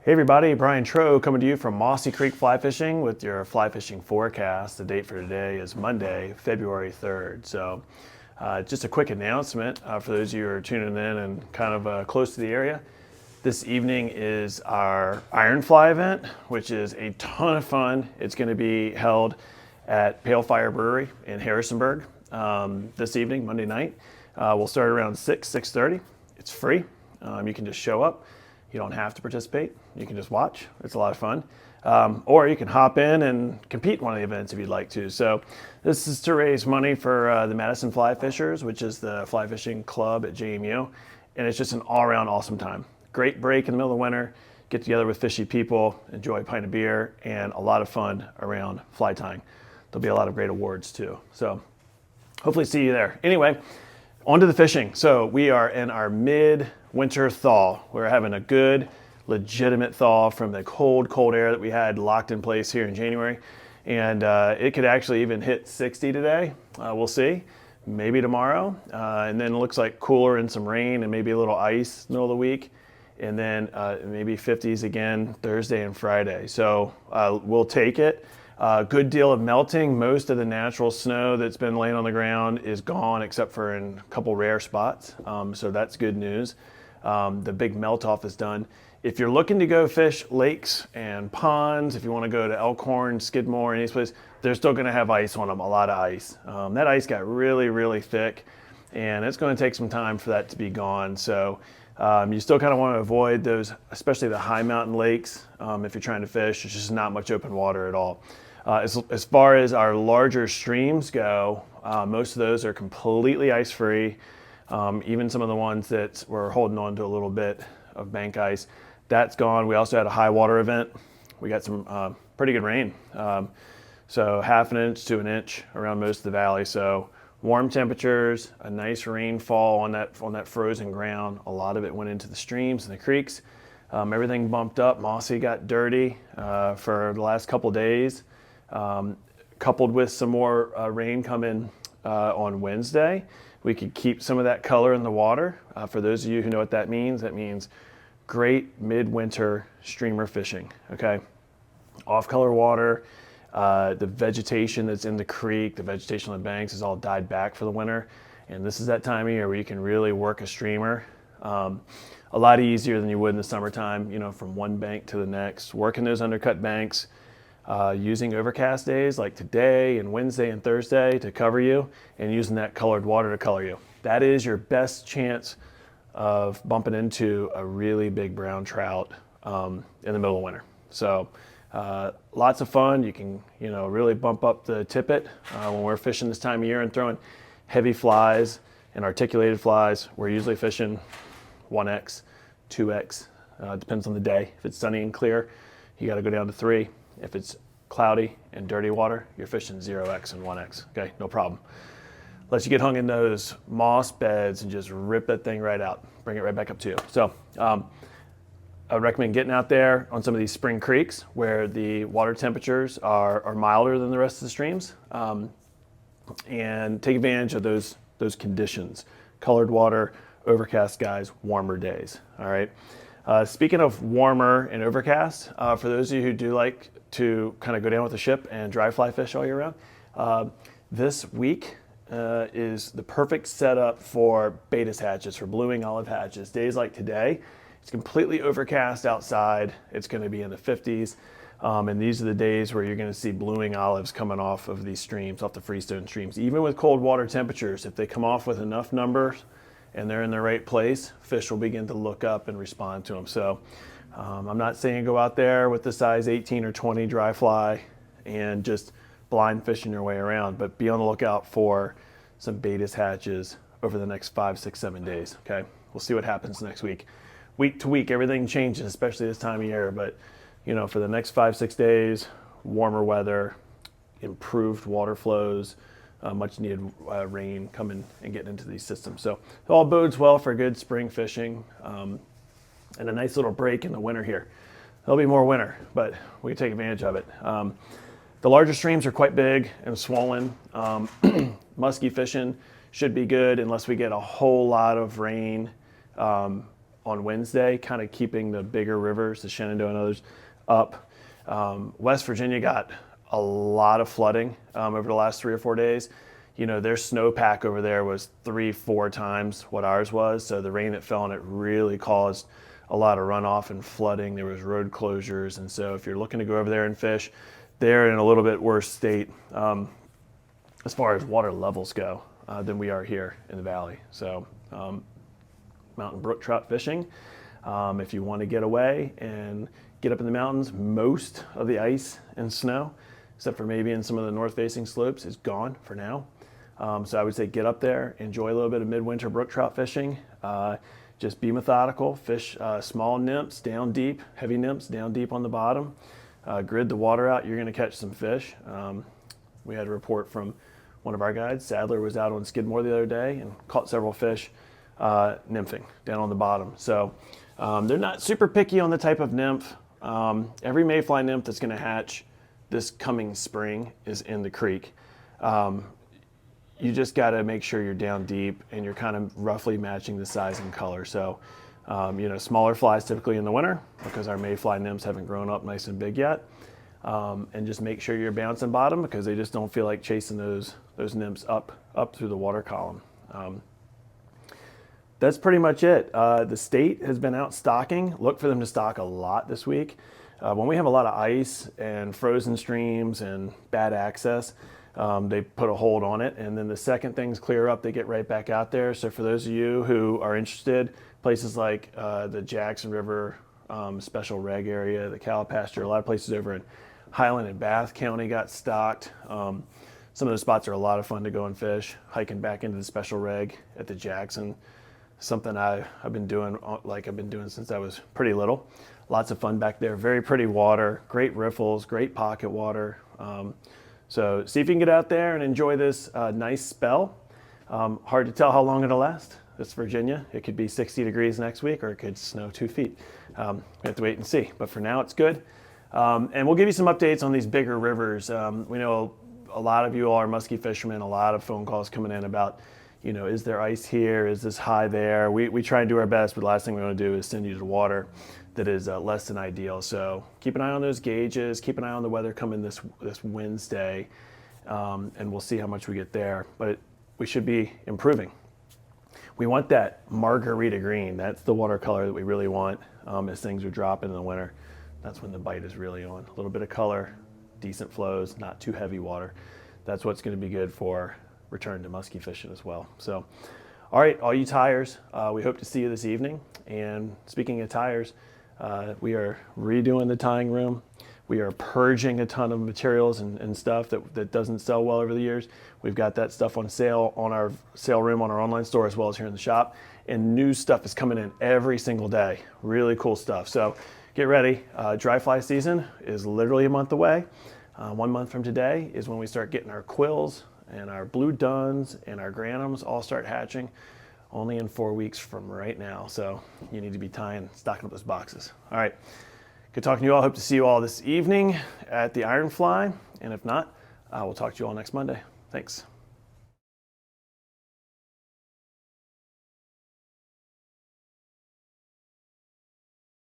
Hey everybody, Brian Troe coming to you from Mossy Creek Fly Fishing with your fly fishing forecast. The date for today is Monday, February 3rd. So just a quick announcement for those of you who are tuning in and kind of close to the area. This evening is our Iron Fly event, which is a ton of fun. It's going to be held at Pale Fire Brewery in Harrisonburg this evening, Monday night. We'll start around 6:30. It's free. You can just show up. You don't have to participate. You can just watch. It's a lot of fun. Or you can hop in and compete in one of the events if you'd like to. So this is to raise money for the Madison Fly Fishers, which is the fly fishing club at JMU. And it's just an all-around awesome time. Great break in the middle of the winter. Get together with fishy people, enjoy a pint of beer, and a lot of fun around fly tying. There'll be a lot of great awards too. So hopefully see you there. Anyway, on to the fishing. So we are in our mid-winter thaw. We're having a good, legitimate thaw from the cold air that we had locked in place here in January. And it could actually even hit 60 today. We'll see. Maybe tomorrow. And then it looks like cooler and some rain and maybe a little ice middle of the week. And then maybe 50s again Thursday and Friday. So we'll take it. Good deal of melting. Most of the natural snow that's been laying on the ground is gone except for in a couple rare spots. So that's good news. The big melt off is done. If you're looking to go fish lakes and ponds, if you want to go to Elkhorn, Skidmore, any place, they're still going to have ice on them, a lot of ice. That ice got really, really thick, and it's going to take some time for that to be gone. So you still kind of want to avoid those, especially the high mountain lakes. If you're trying to fish, there's just not much open water at all. As far as our larger streams go, most of those are completely ice-free. Even some of the ones that were holding on to a little bit of bank ice, that's gone. We also had a high water event. We got some pretty good rain. So 1/2 inch to 1 inch around most of the valley. So warm temperatures, a nice rainfall on that frozen ground. A lot of it went into the streams and the creeks. Everything bumped up. Mossy got dirty for the last couple days. Coupled with some more rain coming on Wednesday, we could keep some of that color in the water. For those of you who know what that means great midwinter streamer fishing, okay? Off-color water, the vegetation that's in the creek, the vegetation on the banks is all died back for the winter. And this is that time of year where you can really work a streamer a lot easier than you would in the summertime, you know, from one bank to the next. Working those undercut banks, using overcast days like today and Wednesday and Thursday to cover you, and using that colored water to color you. That is your best chance of bumping into a really big brown trout in the middle of winter. So lots of fun. You can, you know, really bump up the tippet when we're fishing this time of year and throwing heavy flies and articulated flies. We're usually fishing 1X, 2X, depends on the day. If it's sunny and clear, you got to go down to 3. If it's cloudy and dirty water, you're fishing 0X and 1X. Okay, no problem. Let you get hung in those moss beds and just rip that thing right out. Bring it right back up to you. So I would recommend getting out there on some of these spring creeks where the water temperatures are milder than the rest of the streams, and take advantage of those conditions. Colored water, overcast skies, warmer days. All right. Speaking of warmer and overcast, for those of you who do like to kind of go down with the ship and dry fly fish all year round, this week is the perfect setup for Baetis hatches, for blue wing olive hatches. Days like today, it's completely overcast outside. It's going to be in the 50s. And these are the days where you're going to see blue wing olives coming off of these streams, off the freestone streams. Even with cold water temperatures, if they come off with enough numbers and they're in the right place, fish will begin to look up and respond to them. So I'm not saying go out there with the size 18 or 20 dry fly and just blind fishing your way around, but be on the lookout for some Baetis hatches over the next 5, 6, 7 days, okay? We'll see what happens next week. Week to week, everything changes, especially this time of year, but you know, for the next 5, 6 days, warmer weather, improved water flows, much needed rain coming and getting into these systems. So it all bodes well for good spring fishing and a nice little break in the winter here. There'll be more winter, but we can take advantage of it. The larger streams are quite big and swollen. Musky fishing should be good unless we get a whole lot of rain on Wednesday, kind of keeping the bigger rivers, the Shenandoah and others, up. West Virginia got a lot of flooding over the last 3 or 4 days. You know, their snowpack over there was 3-4 times what ours was. So the rain that fell on it really caused a lot of runoff and flooding. There was road closures. And so if you're looking to go over there and fish, they're in a little bit worse state as far as water levels go than we are here in the valley. So mountain brook trout fishing. If you want to get away and get up in the mountains, most of the ice and snow, except for maybe in some of the north-facing slopes, is gone for now. So I would say get up there, enjoy a little bit of midwinter brook trout fishing. Just be methodical, fish small nymphs down deep, heavy nymphs down deep on the bottom. Grid the water out, you're going to catch some fish. We had a report from one of our guides. Sadler was out on Skidmore the other day and caught several fish nymphing down on the bottom. So they're not super picky on the type of nymph. Every mayfly nymph that's going to hatch this coming spring is in the creek. You just got to make sure you're down deep and you're kind of roughly matching the size and color. So, you know, smaller flies typically in the winter because our mayfly nymphs haven't grown up nice and big yet. And just make sure you're bouncing bottom because they just don't feel like chasing those nymphs up through the water column. That's pretty much it. The state has been out stocking. Look for them to stock a lot this week. When we have a lot of ice and frozen streams and bad access, they put a hold on it. And then the second things clear up, they get right back out there. So for those of you who are interested, places like the Jackson River Special Reg area, the Cowpasture, a lot of places over in Highland and Bath County got stocked. Some of those spots are a lot of fun to go and fish. Hiking back into the Special Reg at the Jackson, something I've been doing since I was pretty little. Lots of fun back there. Very pretty water, great riffles, great pocket water. So see if you can get out there and enjoy this nice spell. Hard to tell how long it'll last. It's Virginia. It could be 60 degrees next week or it could snow 2 feet. We have to wait and see. But for now, it's good. And we'll give you some updates on these bigger rivers. We know a lot of you all are musky fishermen, a lot of phone calls coming in about, you know, is there ice here? Is this high there? We try and do our best, but the last thing we want to do is send you to water that is less than ideal. So keep an eye on those gauges, keep an eye on the weather coming this Wednesday, and we'll see how much we get there. But we should be improving. We want that margarita green. That's the watercolor that we really want as things are dropping in the winter. That's when the bite is really on. A little bit of color, decent flows, not too heavy water. That's what's going to be good for return to musky fishing as well. So, all right, all you tires, we hope to see you this evening. And speaking of tires, we are redoing the tying room. We are purging a ton of materials and stuff that doesn't sell well over the years. We've got that stuff on sale on our sale room on our online store as well as here in the shop. And new stuff is coming in every single day. Really cool stuff. So get ready. Dry fly season is literally a month away. 1 month from today is when we start getting our quills and our blue duns and our granums all start hatching. Only in 4 weeks from right now. So you need to be stocking up those boxes. All right. Good talking to you all. Hope to see you all this evening at the Iron Fly. And if not, we'll talk to you all next Monday. Thanks.